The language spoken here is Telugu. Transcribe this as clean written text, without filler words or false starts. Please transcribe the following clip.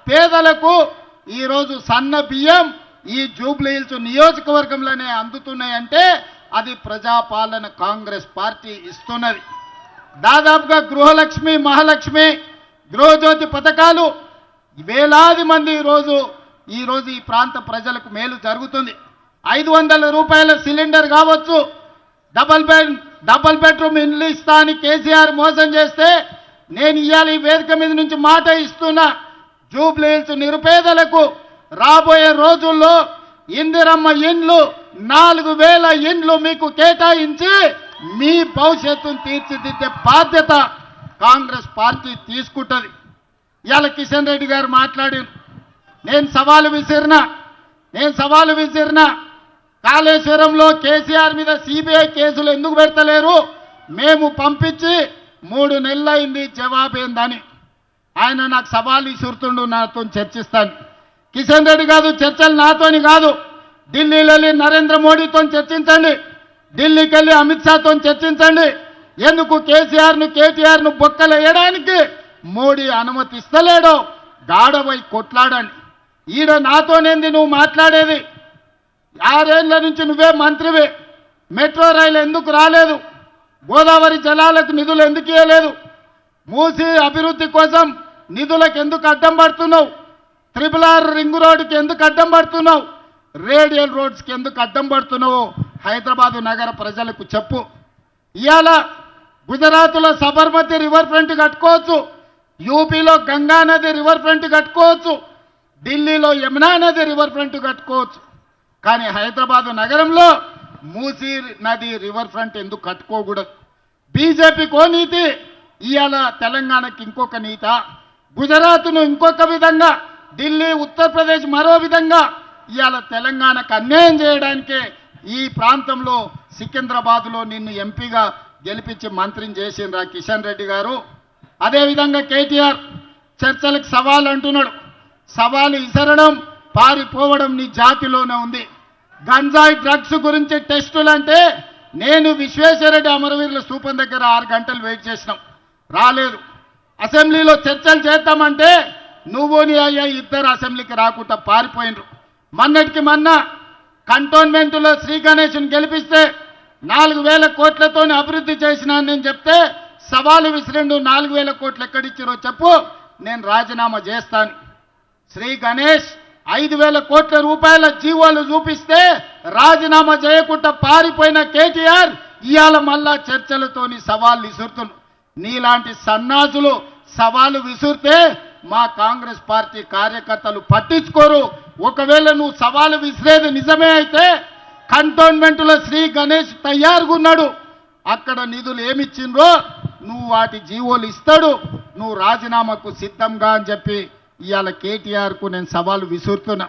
పేదలకు ఈరోజు సన్న బియ్యం ఈ జూబ్లీ హిల్స్ నియోజకవర్గంలోనే అందుతున్నాయంటే అది ప్రజాపాలన కాంగ్రెస్ పార్టీ ఇస్తున్నది. దాదాపుగా గృహలక్ష్మి, మహాలక్ష్మి, గృహజ్యోతి పథకాలు వేలాది మంది ఈరోజు ఈ ప్రాంత ప్రజలకు మేలు జరుగుతుంది. 500 రూపాయల సిలిండర్ కావచ్చు, డబల్ బెడ్రూమ్ ఇల్లు ఇస్తా అని కేసీఆర్ మోసం చేస్తే నేను ఇవాళ ఈ వేదిక మీద నుంచి మాట ఇస్తున్నా, జూబ్లీ హిల్స్ నిరుపేదలకు రాబోయే రోజుల్లో ఇందిరమ్మ ఇండ్లు 4000 ఇండ్లు మీకు కేటాయించి మీ భవిష్యత్తును తీర్చిదిద్దే బాధ్యత కాంగ్రెస్ పార్టీ తీసుకుంటుంది. ఇవాళ కిషన్ రెడ్డి గారు మాట్లాడారు. నేను సవాలు విసిరినా కాళేశ్వరంలో కేసీఆర్ మీద సిబిఐ కేసులు ఎందుకు పెడతలేరు, మేము పంపించి 3 నెలలైంది, జవాబేందని ఆయన నాకు సవాలు విసురుతుండు. నాతో చర్చిస్తాను. కిషన్ రెడ్డి కాదు, చర్చలు నాతోని కాదు, ఢిల్లీలో వెళ్ళి నరేంద్ర మోడీతో చర్చించండి, ఢిల్లీకి వెళ్ళి అమిత్ షాతో చర్చించండి. ఎందుకు కేటీఆర్ను బొక్కలు వేయడానికి మోడీ అనుమతి ఇస్తలేడో గాడపై కొట్లాడండి. ఈడ నాతోనేంది నువ్వు మాట్లాడేది? 6 ఏళ్ల నుంచి నువ్వే మంత్రివే, మెట్రో రైలు ఎందుకు రాలేదు? గోదావరి జలాలకు నిధులు ఎందుకు ఇవ్వలేదు? మూసి అభివృద్ధి కోసం నిధులకు ఎందుకు అడ్డం పడుతున్నావు? RRR రింగ్ రోడ్డుకి ఎందుకు అడ్డం పడుతున్నావు? రేడియల్ రోడ్స్కి ఎందుకు అడ్డం పడుతున్నావు? హైదరాబాదు నగర ప్రజలకు చెప్పు. ఇవాళ గుజరాత్లో సబర్మతి రివర్ ఫ్రంట్ కట్టుకోవచ్చు, యూపీలో గంగా నది రివర్ ఫ్రంట్ కట్టుకోవచ్చు, ఢిల్లీలో యమునా నది రివర్ ఫ్రంట్ కట్టుకోవచ్చు. కానీ హైదరాబాదు నగరంలో మూసీ నది రివర్ ఫ్రంట్ ఎందుకు కట్టుకోకూడదు? బీజేపీకో నీతి, ఇవాళ తెలంగాణకి ఇంకొక నీత, గుజరాత్ను ఇంకొక విధంగా, ఢిల్లీ ఉత్తరప్రదేశ్ మరో విధంగా. ఇవాళ తెలంగాణకు అన్యాయం చేయడానికే ఈ ప్రాంతంలో సికింద్రాబాద్లో నిన్ను ఎంపీగా గెలిపించి మంత్రిని చేసిండ్రా కిషన్ రెడ్డి గారు. అదేవిధంగా కేటీఆర్ చర్చలకు సవాల్ అంటున్నాడు. సవాలు ఇసరడం, పారిపోవడం నీ జాతిలోనే ఉంది. గంజాయి డ్రగ్స్ గురించి టెస్టులు అంటే నేను విశ్వేశ్వరరెడ్డి అమరవీరుల స్థూపం దగ్గర 6 గంటలు వెయిట్ చేసినాం, రాలేదు. అసెంబ్లీలో చర్చలు చేద్దామంటే నువ్వు నీ అయ్యా ఇద్దరు అసెంబ్లీకి రాకుండా పారిపోయినరు. మొన్నటికి మొన్న కంటోన్మెంట్లో శ్రీ గణేష్ని గెలిపిస్తే 4000 కోట్లతో అభివృద్ధి చేసినా నేను చెప్తే సవాలు విసిరిండు. 4000 కోట్లు ఎక్కడిచ్చారో చెప్పు, నేను రాజీనామా చేస్తాను. శ్రీ గణేష్ 5000 కోట్ల రూపాయల జీవోలు చూపిస్తే రాజీనామా చేయకుండా పారిపోయిన కేటీఆర్ ఇవాళ మళ్ళా చర్చలతోని సవాళ్ళు విసురుతున్నారు. నీలాంటి సన్నాసులు సవాలు విసురితే మా కాంగ్రెస్ పార్టీ కార్యకర్తలు పట్టించుకోరు. ఒకవేళ నువ్వు సవాలు విసిరేది నిజమే అయితే కంటోన్మెంట్లో శ్రీ గణేష్ తయారుగా ఉన్నాడు, అక్కడ నిధులు ఏమిచ్చిండ్రో నువ్వు వాటి జీవోలు ఇస్తాడు, నువ్వు రాజీనామాకు సిద్ధంగా అని చెప్పి ఇవాళ కేటీఆర్కు నేను సవాలు విసురుతున్నా.